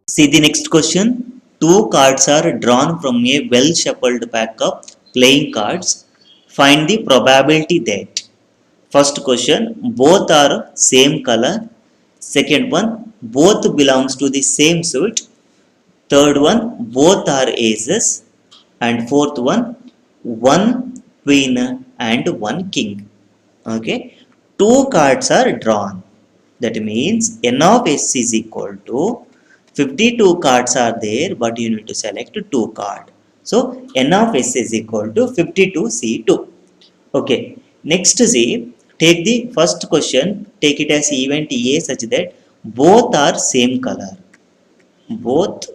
See the next question. Two cards are drawn from a well shuffled pack of playing cards. Find the probability that. First question, both are same color. Second one, both belongs to the same suit. Third one, both are aces. And fourth one queen and one king. Okay, two cards are drawn. That means n of s is equal to 52 cards are there, but you need to select two card. So n of s is equal to 52c2. Okay, next see, take the first question, take it as event A such that both are same color. Both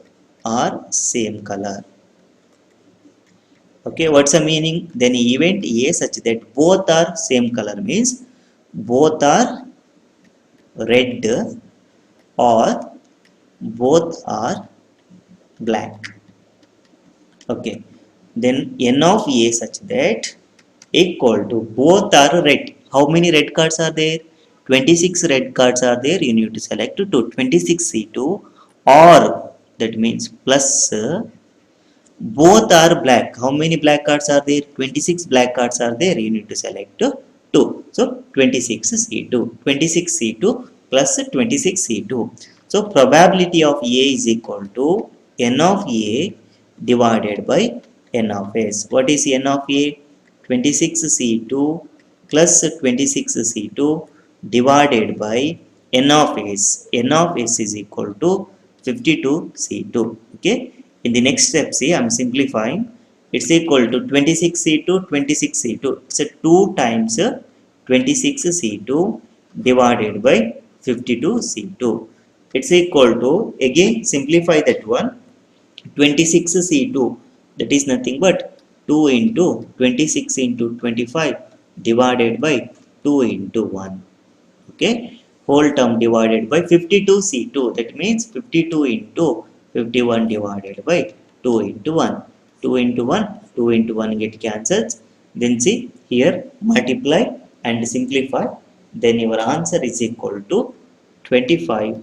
are same color. Okay, what's the meaning? Then event A such that both are same color means both are red or both are black. Okay, then n of A such that equal to both are red. How many red cards are there? 26 red cards are there. You need to select 2. 26c2 or that means plus both are black. How many black cards are there? 26 black cards are there. You need to select 2. So 26c2. 26c2 plus 26c2. So probability of A is equal to n of A divided by n of S. What is n of A? 26c2 plus 26c2 divided by n of S. N of S is equal to 52c2. Okay. In the next step, see, I am simplifying. It's equal to 26c2, 26c2. It's a 2 times 26c2 divided by 52c2. It's equal to, again, simplify that one. 26c2, that is nothing but 2 into 26 into 25 divided by 2 into 1. Okay, whole term divided by 52c2, that means 52 into 51 divided by 2 into 1. 2 into 1, 2 into 1 get cancelled. Then see here, multiply and simplify. Then your answer is equal to 25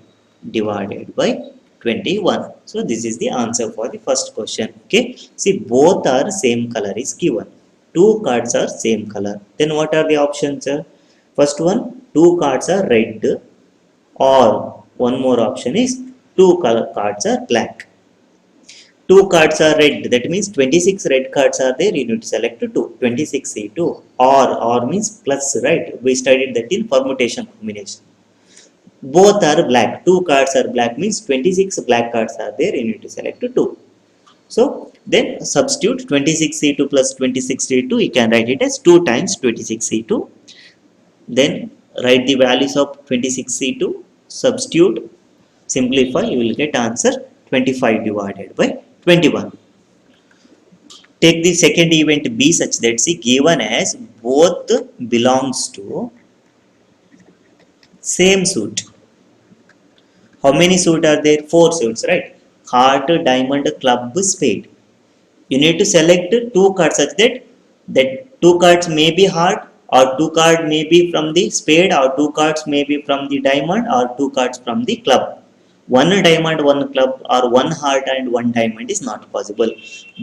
divided by 21. So this is the answer for the first question. Okay, see, both are same color is given. Two cards are same color. Then what are the options? First one, two cards are red, or one more option is two color cards are black. Two cards are red, that means 26 red cards are there, you need to select 2. 26c2, or means plus, right? We studied that in permutation combination. Both are black, two cards are black means 26 black cards are there, you need to select 2. So then substitute 26c2 plus 26c2, you can write it as 2 times 26c2. Then write the values of 26c2, substitute, simplify, you will get answer 25 divided by 21. Take the second event B such that C given as both belongs to same suit. How many suit are there? 4 suits, right? Heart, diamond, club, spade. You need to select 2 cards such that 2 cards may be heart, or 2 cards may be from the spade, or 2 cards may be from the diamond, or 2 cards from the club. One diamond, one club, or one heart and one diamond is not possible.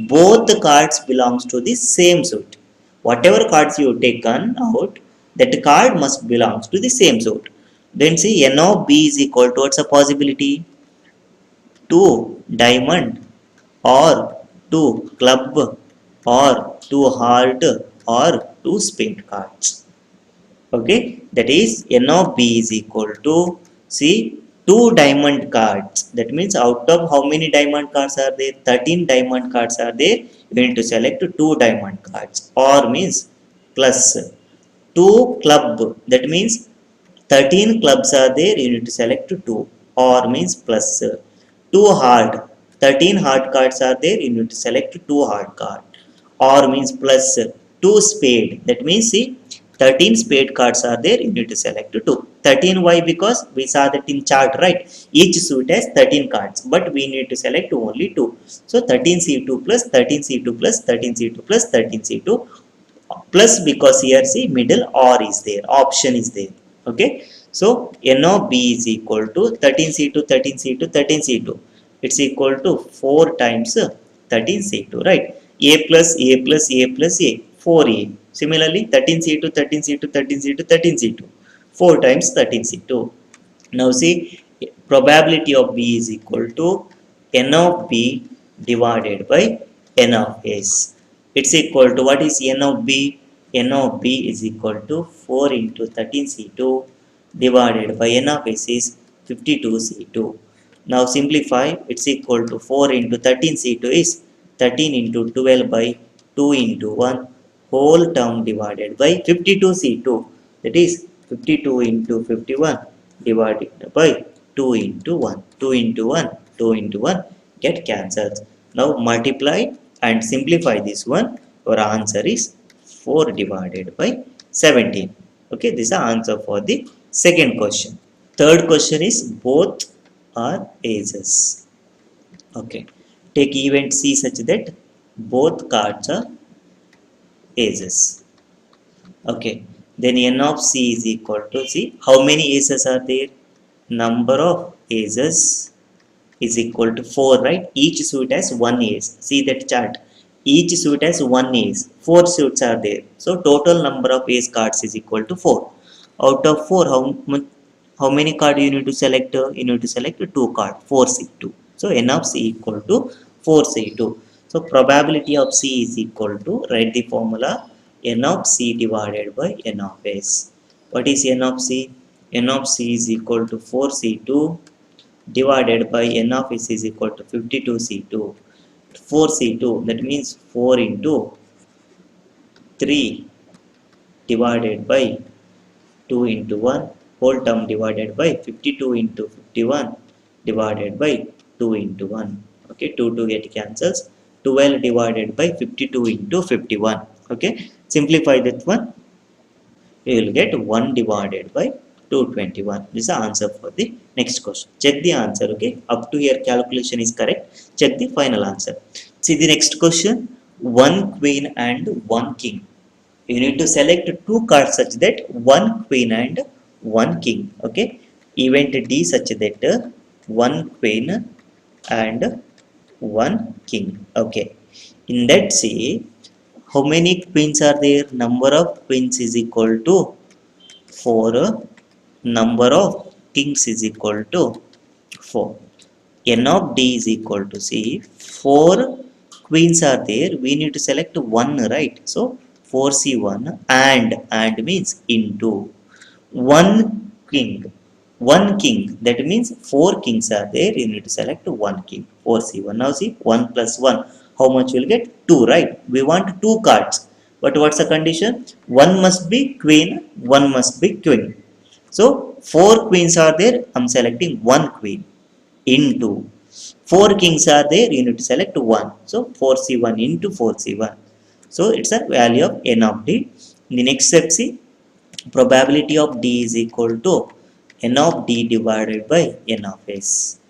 Both the cards belongs to the same suit. Whatever cards you taken out, that card must belongs to the same suit. Then see, n of b is equal to, what's a possibility? 2 diamond or 2 club or 2 heart or 2 spade cards. Okay, that is n of b is equal to, see, 2 diamond cards. That means out of how many diamond cards are there? 13 diamond cards are there. You need to select 2 diamond cards, or means plus 2 club. That means 13 clubs are there. You need to select 2, or means plus 2 heart. 13 heart cards are there. You need to select 2 heart card, or means plus 2 spade. That means see, 13 spade cards are there, you need to select 2. 13 why? Because we saw that in chart, right? Each suit has 13 cards, but we need to select only 2. So 13c2 plus 13c2 plus 13c2 plus 13c2 plus, because here see middle or is there, option is there. Okay, so n of b is equal to 13c2 13c2 13c2. it's equal to 4 times 13C2, right? A plus A plus A plus A, 4A. Similarly, 13C2, 13C2, 13C2, 13C2, 4 times 13C2. Now see, probability of B is equal to N of B divided by N of S. It's equal to, what is N of B? N of B is equal to 4 into 13C2 divided by N of S is 52C2. Now simplify, it's equal to 4 into 13C2 is 13 into 12 by 2 into 1 whole term divided by 52C2, that is 52 into 51 divided by 2 into 1, 2 into 1, 2 into 1 get cancelled. Now multiply and simplify this one, your answer is 4 divided by 17. Okay, this is the answer for the second question. Third question is both are aces. Okay, take event C such that both cards are aces. Okay, then N of C is equal to, see how many aces are there? Number of aces is equal to 4, right? Each suit has one ace. See that chart, each suit has one ace, 4 suits are there, so total number of ace cards is equal to 4. Out of 4, how many cards you need to select? You need to select 2 cards, 4C2. So N of C equal to 4C2. So probability of C is equal to, write the formula, N of C divided by N of S. What is N of C? N of C is equal to 4C2 divided by N of S is equal to 52C2. 4C2, that means 4 into 3 divided by 2 into 1 whole term divided by 52 into 51 divided by 2 into 1. Okay, 2 get cancels. 12 divided by 52 into 51. Okay, simplify that one, you will get 1 divided by 221. This is the answer for the next question. Check the answer. Okay, up to here calculation is correct. Check the final answer. See the next question, 1 queen and 1 king. You need to select 2 cards such that 1 queen and 1 king. Okay, event D such that 1 queen and 1 king. Okay, in that, see how many queens are there? Number of queens is equal to 4, number of kings is equal to 4. N of D is equal to, see 4 queens are there, we need to select 1, right? So 4C1 and means into 1 king, 1 king, that means 4 kings are there, you need to select 1 king, 4C1. Now see, 1 plus 1, how much will get? 2, right? We want 2 cards, but what's the condition? 1 must be queen, 1 must be queen. So 4 queens are there, I'm selecting 1 queen into 4 kings are there, you need to select 1. So 4C1 into 4C1. So it's a value of N of D. In the next step, see probability of D is equal to N of D divided by N of S.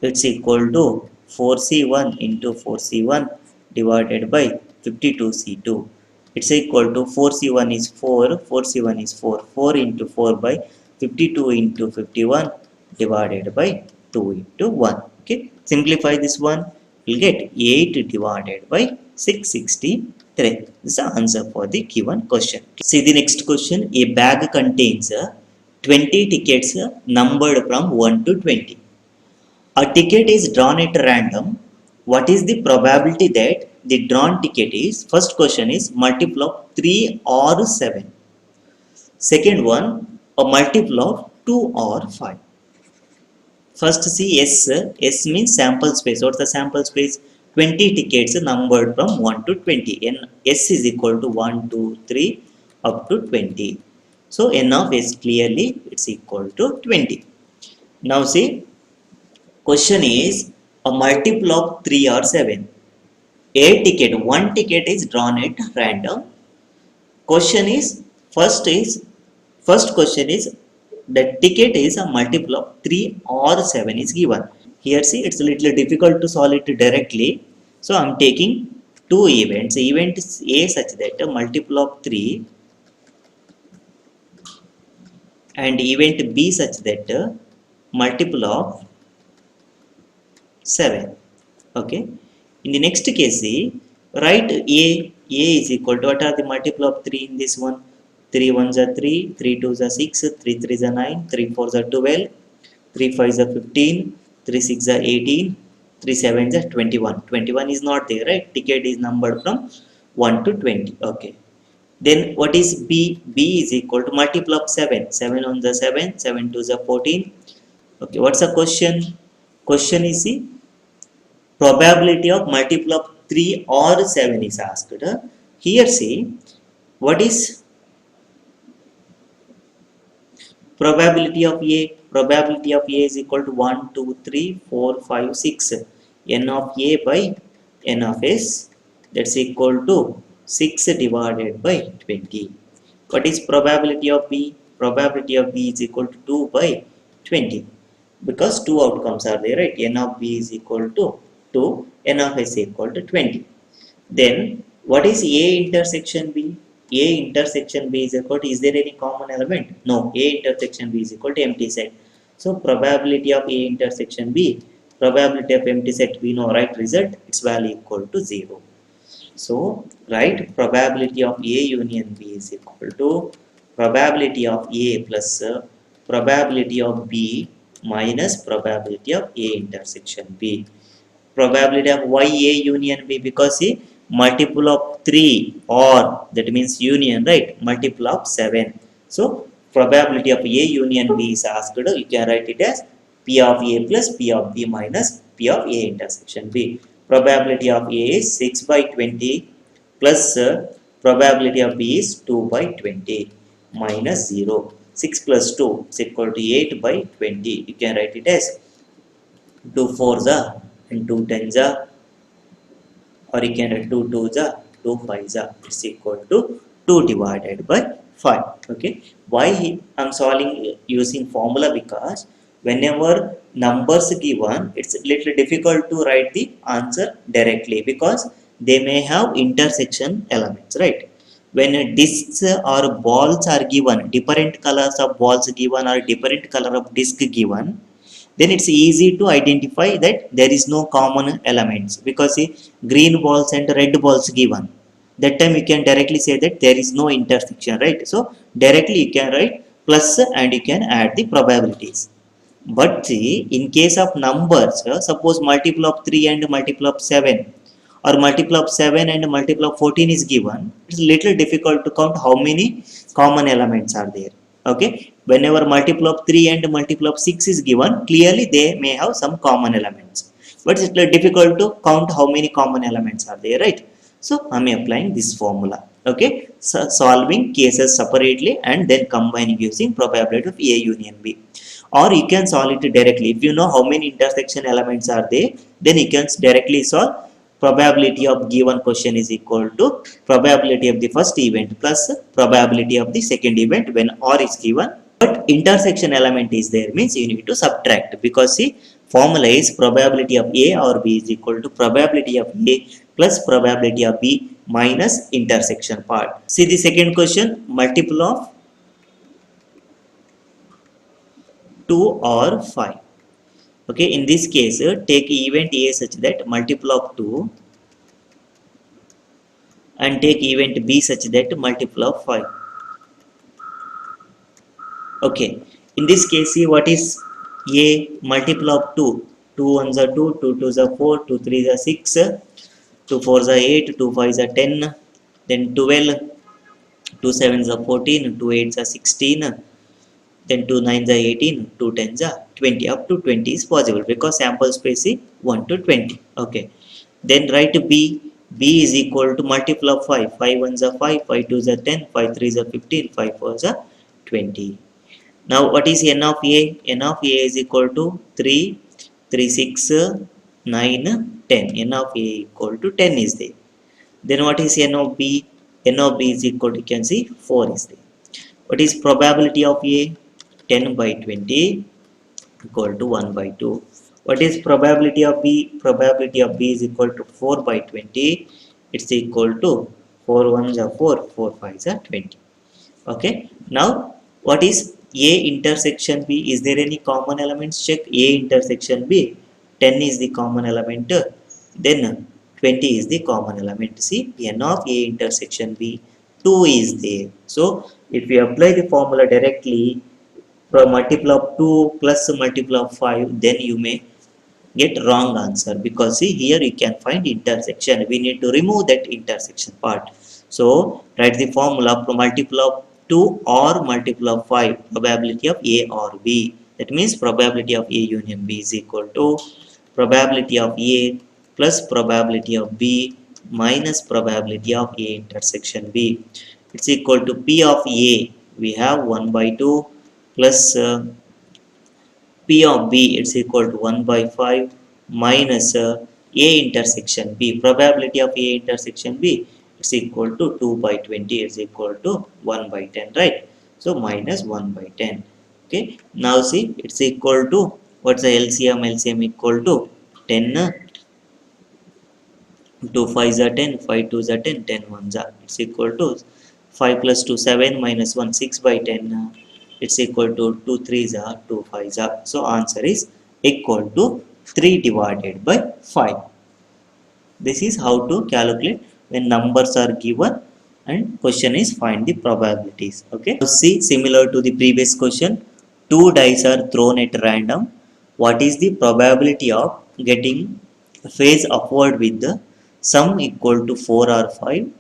It's equal to 4C1 into 4C1 divided by 52C2. It's equal to 4C1 is 4, 4C1 is 4, 4 into 4 by 52 into 51 divided by 2 into 1. Okay, simplify this one, you'll get 8 divided by 663. This is the answer for the given question. See the next question, a bag contains 20 tickets numbered from 1 to 20. A ticket is drawn at random. What is the probability that the drawn ticket is, first question is multiple of 3 or 7. Second one, a multiple of 2 or 5. First see S. S means sample space. What's the sample space? 20 tickets numbered from 1 to 20. And S is equal to 1, 2, 3 up to 20. So N of S clearly it's equal to 20. Now see, question is a multiple of 3 or 7. A ticket, one ticket is drawn at random. Question is, first question is the ticket is a multiple of 3 or 7 is given. Here see, it's a little difficult to solve it directly. So I'm taking 2 events. Event A such that a multiple of 3 and event B such that multiple of 7. Okay. In the next case, see, write a is equal to, what are the multiple of 3 in this one? 3 ones are 3, 3 twos are 6, 3 threes are 9, 3 fours are 12, 3 fives are 15, 3 six are 18, 3 sevens are 21. 21 is not there, right? Ticket is numbered from 1 to 20. Okay. Then what is b? B is equal to multiple of 7. 7 on the 7, 7 twos are 14. Okay, what's the question? Question is the probability of multiple of 3 or 7 is asked. Here see, what is probability of A? Probability of A is equal to 1, 2, 3, 4, 5, 6. N of A by N of S, that's equal to 6 divided by 20. What is probability of B? Probability of B is equal to 2 by 20. Because two outcomes are there, right? N of B is equal to 2, N of S is equal to 20. Then what is A intersection B? A intersection B is equal to, is there any common element? No, A intersection B is equal to empty set. So probability of A intersection B, probability of empty set, we know, right? Result, its value equal to 0. So right, probability of A union B is equal to probability of A plus probability of B minus probability of A intersection B. Probability of Y A union B, because see, multiple of 3 or, that means union, right? Multiple of 7. So probability of A union B is asked. You can write it as P of A plus P of B minus P of A intersection B. Probability of A is 6 by 20 plus probability of B is 2 by 20 minus 0. 6 plus 2 is equal to 8 by 20. You can write it as 2 fours are and 2 tens are, or you can write 2 twos are, 2 fives are. It's equal to 2 divided by 5. Okay. Why I'm solving using formula? Because whenever numbers given, it's little difficult to write the answer directly, because they may have intersection elements, right? When discs or balls are given, different colors of balls given or different color of disc given, then it's easy to identify that there is no common elements, because see, green balls and red balls given, that time you can directly say that there is no intersection, right? So directly you can write plus and you can add the probabilities. But see, in case of numbers, suppose multiple of 3 and multiple of 7, or multiple of 7 and multiple of 14 is given, it's little difficult to count how many common elements are there. Okay. Whenever multiple of 3 and multiple of 6 is given, clearly they may have some common elements, but it's little difficult to count how many common elements are there, right? So I'm applying this formula. Okay. So solving cases separately and then combining using probability of A union B. Or you can solve it directly. If you know how many intersection elements are there, then you can directly solve. Probability of given question is equal to probability of the first event plus probability of the second event when or is given. But intersection element is there, means you need to subtract, because see, formula is probability of A or B is equal to probability of A plus probability of B minus intersection part. See the second question, multiple of 2 or 5. Okay, in this case, take event A such that multiple of 2 and take event B such that multiple of 5. Okay, in this case, see what is A, multiple of 2. 2 ones are 2, 2 twos are 4, 2 threes are 6, 2 fours are 8, 2 fives are 10, then 12, 2 sevens are 14, 2 eights are 16, then 2 nines are 18, 2 tens are 20. Up to 20 is possible because sample space is 1 to 20. Okay. Then write B. B is equal to multiple of 5. 5 ones are 5, 5 twos are 10, 5 threes are 15, 5 fours are 20. Now what is N of A? N of A is equal to 3, 3, 6, 9, 10. N of A equal to 10 is there. Then what is N of B? N of B is equal to, you can see, 4 is there. What is probability of A? 10 by 20 equal to 1 by 2. What is probability of B? Probability of B is equal to 4 by 20. It's equal to 4 ones are 4, 4 fives are 20. Okay. Now what is A intersection B? Is there any common elements? Check A intersection B. 10 is the common element, then 20 is the common element. See, n of A intersection B, 2 is there. So if we apply the formula directly, from multiple of 2 plus multiple of 5, then you may get wrong answer, because see here you can find intersection. We need to remove that intersection part. So write the formula from multiple of 2 or multiple of 5, probability of A or B. That means probability of A union B is equal to probability of A plus probability of B minus probability of A intersection B. It's equal to P of A. We have 1 by 2 plus P of B, it's equal to 1 by 5 minus A intersection B. Probability of A intersection B, it's equal to 2 by 20, is equal to 1 by 10, right? So minus 1 by 10. Okay, now see, it's equal to, what's the LCM? LCM equal to 10, 2 5s are 10, 5 2s are 10, 10 1s are, it's equal to 5 plus 2 7 minus 1 6 by 10, it's equal to 2 3s are 2 5s are. So answer is equal to 3 divided by 5. This is how to calculate when numbers are given and question is find the probabilities. Okay, now see, similar to the previous question, two dice are thrown at random. What is the probability of getting phase upward with the sum equal to 4 or 5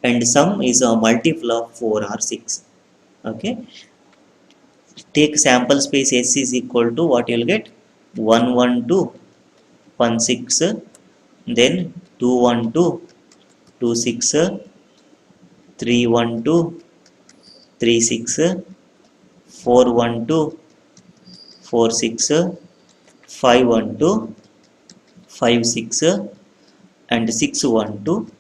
and sum is a multiple of 4 or 6? Okay, take sample space S is equal to, what you'll get, 1 1 2 1 6, then 2 1 2 2 6, 3 1 2 3 6, 4 1 2 4 6, 5 1 2 5 6, and 6 1 2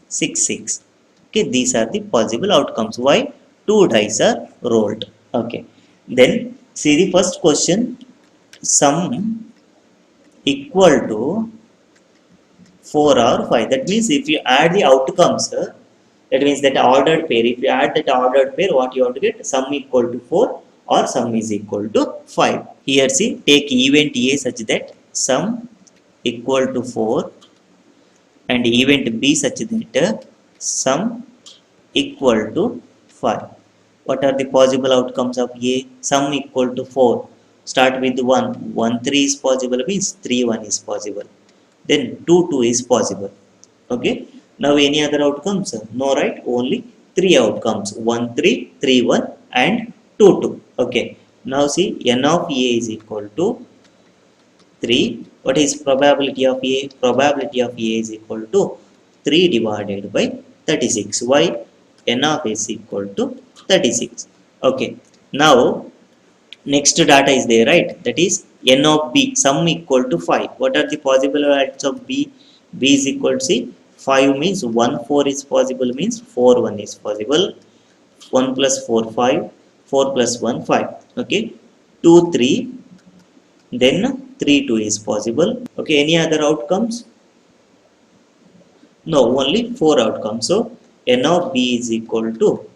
6 6. Okay, these are the possible outcomes. Why? Two dice are rolled. Okay, then see the first question, sum equal to 4 or 5. That means if you add the outcomes, that means that ordered pair, if you add that ordered pair, what you have to get? Sum equal to 4 or sum is equal to 5. Here see, take event A such that sum equal to 4 and event B such that sum equal to 5. What are the possible outcomes of A? Sum equal to 4. Start with 1. 1 3 is possible, means 3 1 is possible. Then 2 2 is possible. Okay, now any other outcomes? No, right? Only 3 outcomes, 1 3 3 1 and 2 2. Okay, now see, n of A is equal to 3. What is probability of A? Probability of A is equal to 3 divided by 36. Why? N of A is equal to 36. Okay, now next data is there, right? That is n of B, sum equal to 5. What are the possible values of B? B is equal to, see, 5 means 1 4 is possible, means 4 1 is possible. 1 plus 4 5, 4 plus 1 5. Okay, 2 3, then 3 2 is possible. Okay, any other outcomes? No, only 4 outcomes. So n of B is equal to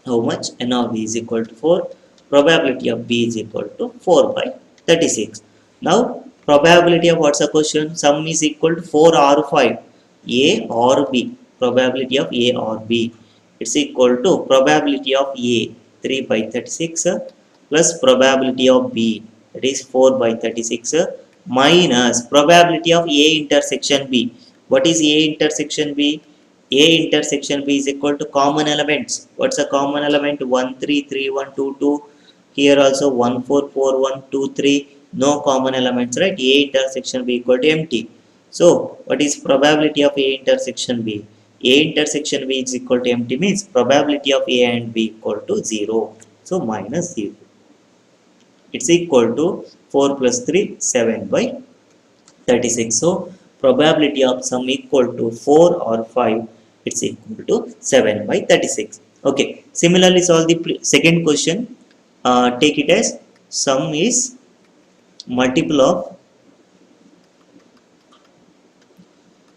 how much? N of B is equal to 4. Probability of B is equal to 4 by 36. Now probability of, what's the question? Sum is equal to 4 or 5, A or B. Probability of A or B, it's equal to probability of A 3 by 36 plus probability of B, that is 4 by 36 minus probability of A intersection B. What is A intersection B? A intersection B is equal to common elements. What's a common element? 1 3 3 1 2 2. Here also 1 4 4 1 2 3. No common elements, right? A intersection B equal to empty. So what is probability of A intersection B? A intersection B is equal to empty, means probability of A and B equal to 0. So minus 0. It's equal to 4 plus 3 7 by 36. So probability of sum equal to 4 or 5, it's equal to 7 by 36. Okay, similarly solve the second question. Take it as sum is multiple of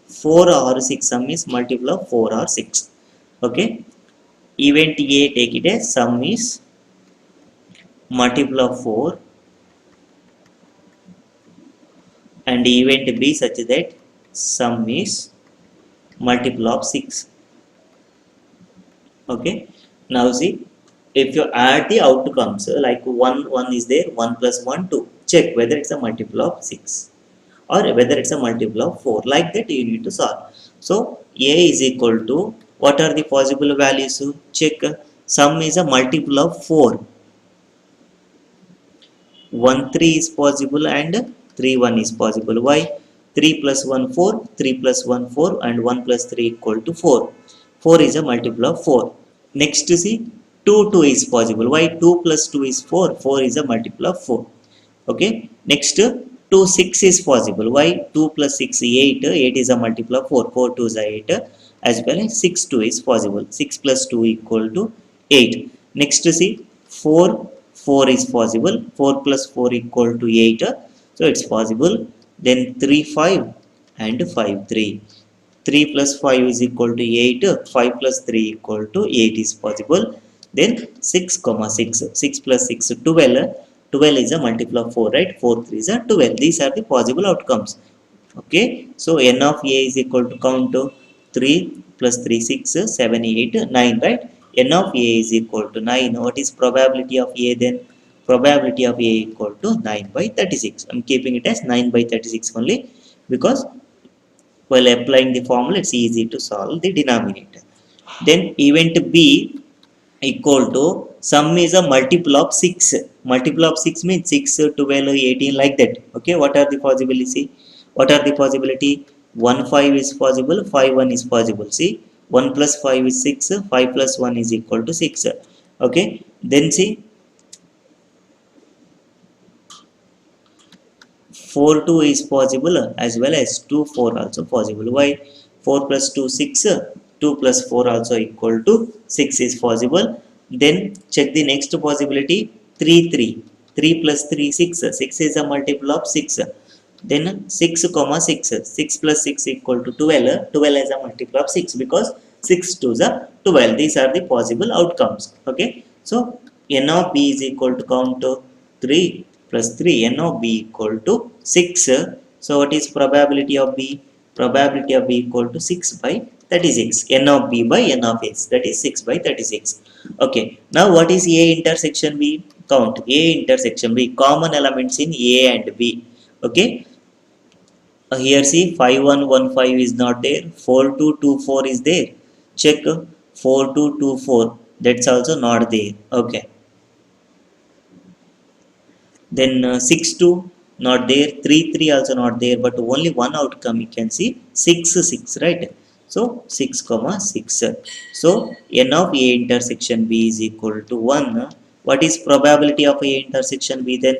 4 or 6. Sum is multiple of 4 or 6. Okay, event A, take it as sum is multiple of 4 and event B such that sum is multiple of 6. Okay. Now see, if you add the outcomes like 1 is there, 1 plus 1 2, check whether it's a multiple of 6 or whether it's a multiple of 4. Like that you need to solve. So A is equal to, what are the possible values? Check. Sum is a multiple of 4. 1 3 is possible and 3 1 is possible. Why? 3 plus 1 4, 3 plus 1 4 and 1 plus 3 equal to 4. 4 is a multiple of 4. Next to see, 2 2 is possible. Why? 2 plus 2 is 4. 4 is a multiple of 4. Okay. Next, 2 6 is possible. Why? 2 plus 6 8. 8 is a multiple of 4. 4 2 is 8. As well as 6 2 is possible. 6 plus 2 equal to 8. Next to see, 4 4 is possible. 4 plus 4 equal to 8. So it's possible. Then 3 5 and 5 3. 3 plus 5 is equal to 8. 5 plus 3 equal to 8 is possible. Then 6 comma 6. 6 plus 6 12. 12 is a multiple of 4, right? 4 3 is a 12. These are the possible outcomes. Okay. So n of A is equal to, count to 3 plus 3 6 7 8 9, right? N of A is equal to 9. What is probability of A then? Probability of A equal to 9 by 36. I'm keeping it as 9 by 36 only, because while applying the formula it's easy to solve the denominator. Then event B equal to, sum is a multiple of 6. Multiple of 6 means 6, 12, 18, like that. Okay, what are the possibility? What are the possibility? 1 5 is possible, 5 1 is possible. See, 1 plus 5 is 6, 5 plus 1 is equal to 6. Okay, then see, 4 2 is possible as well as 2 4 also possible. Why? 4 plus 2 6, 2 plus 4 also equal to 6 is possible. Then check the next possibility, 3 3. 3 plus 3 6. 6 is a multiple of 6. Then 6 comma 6. 6 plus 6 equal to 12. 12 is a multiple of 6 because 6 2 is a 12. These are the possible outcomes. Okay. So n of B is equal to, count to 3 plus 3. N of B equal to 6. So what is probability of B? Probability of B equal to 6 by 36. N of B by N of S. That is 6 by 36. Okay. Now what is A intersection B? Count. A intersection B. Common elements in A and B. Okay. Here see, 5 1 1 5 is not there. 4 2 2 4 is there. Check. 4 2 2 4. That's also not there. Okay. Then 6 2 not there, 3 3 also not there, but only one outcome you can see, 6 6, right? So 6 comma 6. So n of A intersection B is equal to 1. What is probability of A intersection B then?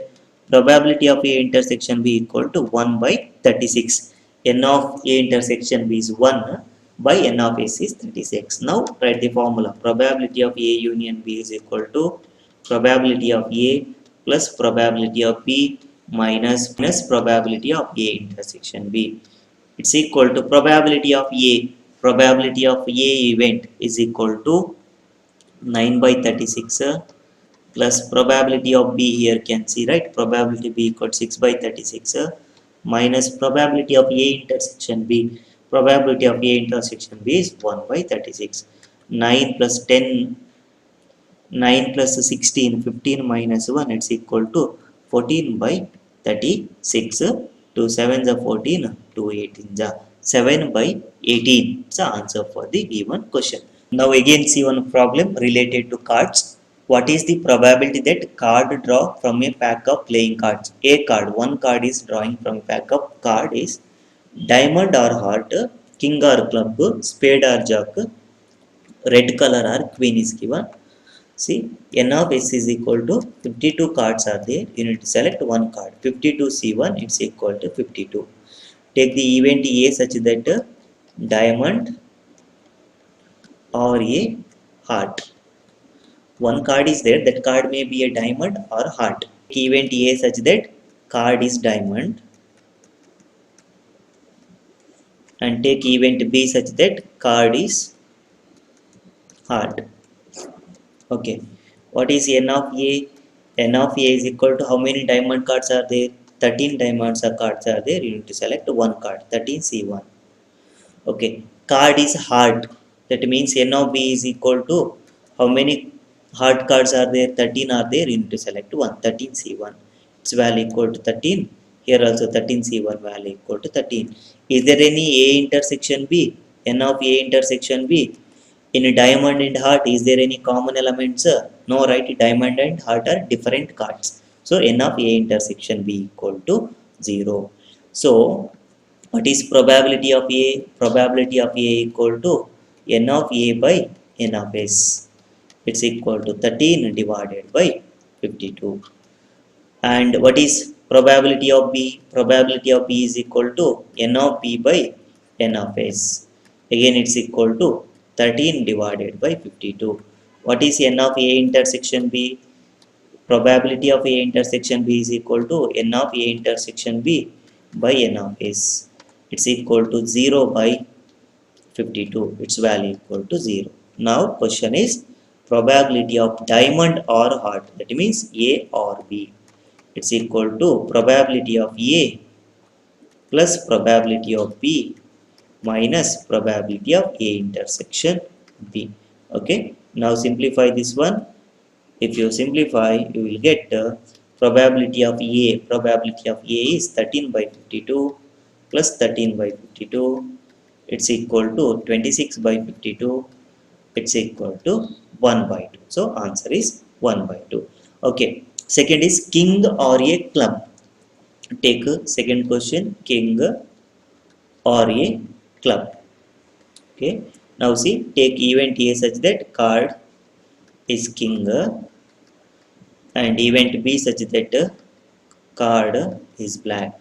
Probability of A intersection B equal to 1 by 36. N of A intersection B is 1 by N of S is 36. Now write the formula. Probability of A union B is equal to probability of A plus probability of B minus probability of A intersection B. It's equal to probability of A. Probability of A event is equal to 9 by 36 plus probability of B, here can see, right? Probability B equal to 6 by 36 minus probability of A intersection B. Probability of A intersection B is 1 by 36. 9 plus 10, 9 plus 16, 15 minus 1, it's equal to 14 by 36. 2 7s are 14, 2 18s are 7 by 18. It's the answer for the given question. Now again see one problem related to cards. What is the probability that card draw from a pack of playing cards? A card, one card is drawing from a pack of card is diamond or heart, king or club, spade or jack, red color or queen is given. See, n of s is equal to 52 cards are there. You need to select one card. 52 C1, it's equal to 52. Take the event A such that diamond or a heart. One card is there, that card may be a diamond or heart. Event A such that card is diamond, and take event B such that card is heart. Okay. What is n of A? N of A is equal to how many diamond cards are there? 13 diamonds or cards are there, you need to select one card, 13C1. Okay, card is heart. That means N of B is equal to how many heart cards are there? 13 are there. You need to select one, 13C1. Its value equal to 13. Here also 13C1 value equal to 13. Is there any A intersection B? N of A intersection B. In a diamond and heart, is there any common elements? No, right? Diamond and heart are different cards. So N of A intersection B equal to 0. So what is probability of A? Probability of A equal to N of A by N of S. It's equal to 13 divided by 52. And what is probability of B? Probability of B is equal to N of B by N of S. Again it's equal to 13 divided by 52. What is N of A intersection B? Probability of A intersection B is equal to N of A intersection B by N of S. It's equal to 0 by 52. Its value equal to 0. Now question is probability of diamond or heart. That means A or B. It's equal to probability of A plus probability of B minus probability of A intersection B. Okay. Now simplify this one. If you simplify, you will get probability of A. Probability of A is 13 by 52 plus 13 by 52. It's equal to 26 by 52. It's equal to 1 by 2. So answer is 1 by 2. Okay. Second is king or a club. Take second question, king or a club. Okay. Now see, take event A such that card is king and event B such that card is black.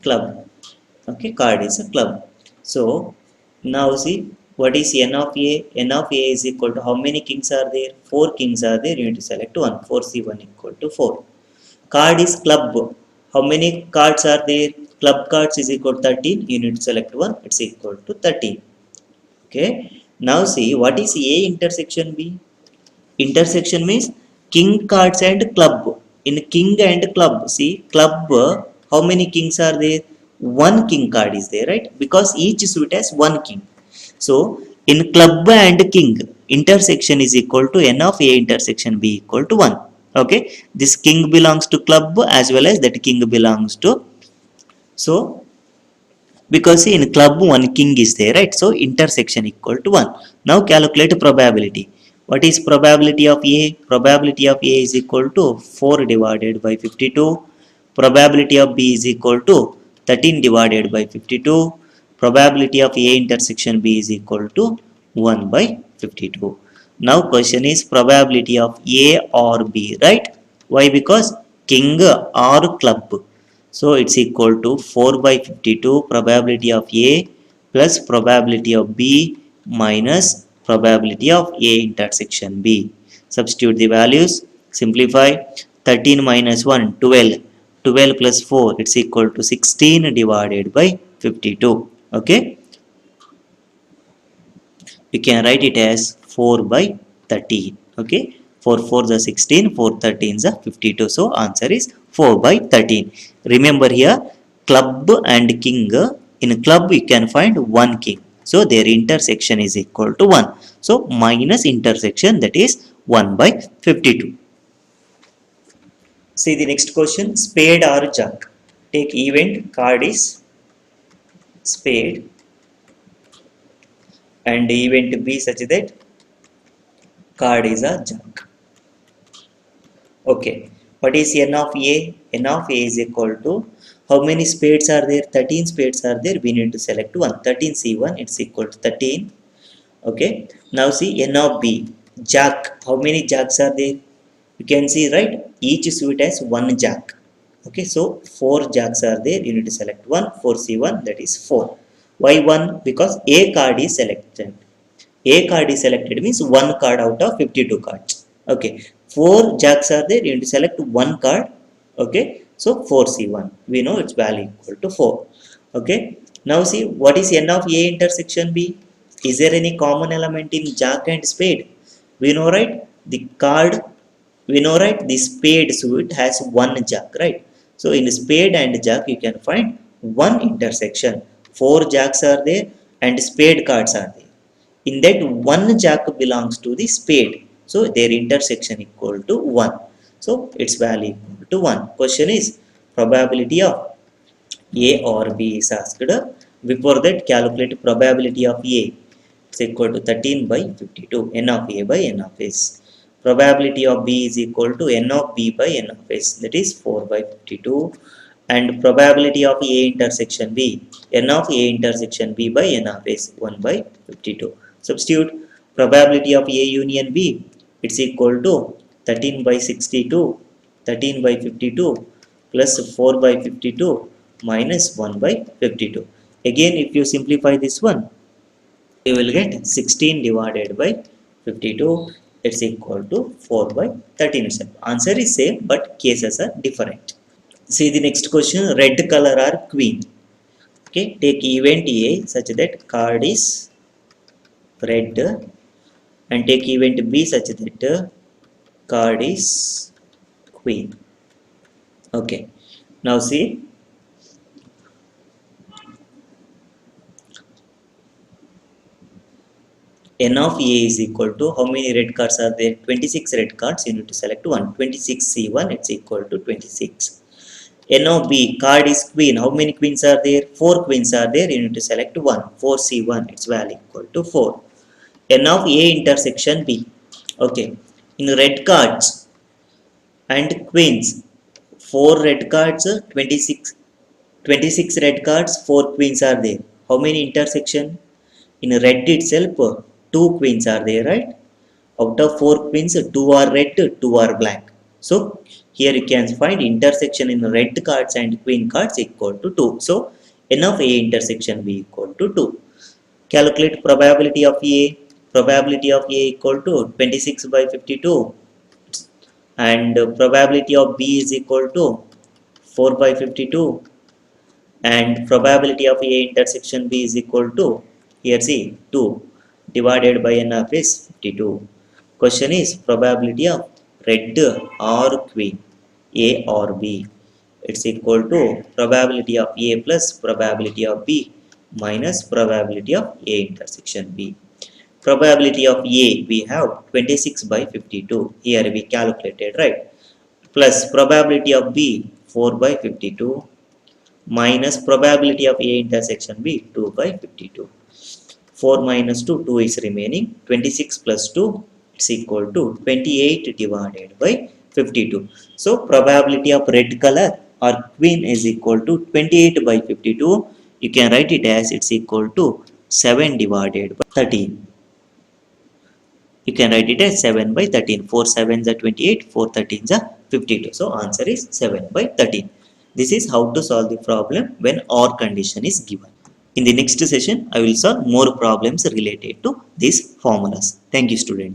Club. Okay, card is a club. So now see what is N of A? N of A is equal to how many kings are there? 4 kings are there. You need to select one. 4C1 equal to 4. Card is club. How many cards are there? Club cards is equal to 13. You need to select one. It's equal to 13. Okay. Now see what is A intersection B? Intersection means king cards and club. In king and club, see club, how many kings are there? One king card is there, right? Because each suit has one king. So in club and king, intersection is equal to N of A intersection B equal to 1. Okay, this king belongs to club as well as that king belongs to. So because in club one king is there, right? So intersection equal to 1. Now calculate probability. What is probability of A? Probability of A is equal to 4 divided by 52. Probability of B is equal to 13 divided by 52. Probability of A intersection B is equal to 1 by 52. Now question is probability of A or B, right? Why? Because king or club. So it's equal to 4 by 52 probability of A plus probability of B minus probability of A intersection B. Substitute the values. Simplify. 13 minus 1, 12. 12 plus 4, it's equal to 16 divided by 52. Okay. You can write it as 4 by 13. Okay. 4 4 is 16, 4 13 is 52. So answer is 4 by 13. Remember here, club and king. In club you can find one king. So their intersection is equal to 1. So minus intersection, that is 1 by 52. See the next question, spade or jack. Take event, card is spade and event B such that card is a jack. Okay, what is N of A? N of A is equal to how many spades are there? 13 spades are there. We need to select one. 13C1, it's equal to 13. Okay, now see N of B, jack. How many jacks are there? You can see, right? Each suit has one jack. Okay, so 4 jacks are there. You need to select one. 4C1, that is 4. Why 1? Because A card is selected. A card is selected means one card out of 52 cards. Okay, 4 jacks are there. You need to select one card. Okay, so 4C1. We know its value equal to 4. Okay, now see what is N of A intersection B? Is there any common element in jack and spade? We know, right? The card, we know, right? The spade suit has one jack, right? So in spade and jack, you can find one intersection. Four jacks are there and spade cards are there. In that, one jack belongs to the spade. So their intersection equal to 1. So its value equal to 1. Question is probability of A or B is asked. Before that, calculate probability of A. It's equal to 13 by 52. N of A by N of S. Probability of B is equal to N of B by N of S. That is 4 by 52. And probability of A intersection B. N of A intersection B by N of S. 1 by 52. Substitute probability of A union B. It's equal to 13 by 62. 13 by 52 plus 4 by 52 minus 1 by 52. Again, if you simplify this one, you will get 16 divided by 52. It's equal to 4 by 13 itself. Answer is same, but cases are different. See the next question. Red color are queen. Okay, take event A such that card is red, and take event B such that card is queen. Okay, now see, N of A is equal to how many red cards are there? 26 red cards. You need to select one. 26C1, it's equal to 26. N of B, card is queen. How many queens are there? 4 queens are there. You need to select one. 4C1, its value equal to 4. N of A intersection B. Okay, in red cards and queens, 4 red cards, 26 red cards, 4 queens are there. How many intersection? In red itself, 2 queens are there, right? Out of 4 queens, 2 are red, 2 are black. So here you can find intersection in red cards and queen cards equal to 2. So N of A intersection B equal to 2. Calculate probability of A. Probability of A equal to 26 by 52. And probability of B is equal to 4 by 52. And probability of A intersection B is equal to, here see, 2 divided by N of S 52. Question is probability of red or queen, A or B. It's equal to probability of A plus probability of B minus probability of A intersection B. Probability of A we have 26 by 52. Here we calculated, right? Plus probability of B 4 by 52 minus probability of A intersection B 2 by 52. 4 minus 2, 2 is remaining. 26 plus 2, it's equal to 28 divided by 52. So probability of red color or queen is equal to 28 by 52. You can write it as it's equal to 7 divided by 13. You can write it as 7 by 13. 4 7s are 28, 4 13s are 52. So answer is 7 by 13. This is how to solve the problem when OR condition is given. In the next session, I will solve more problems related to these formulas. Thank you, students.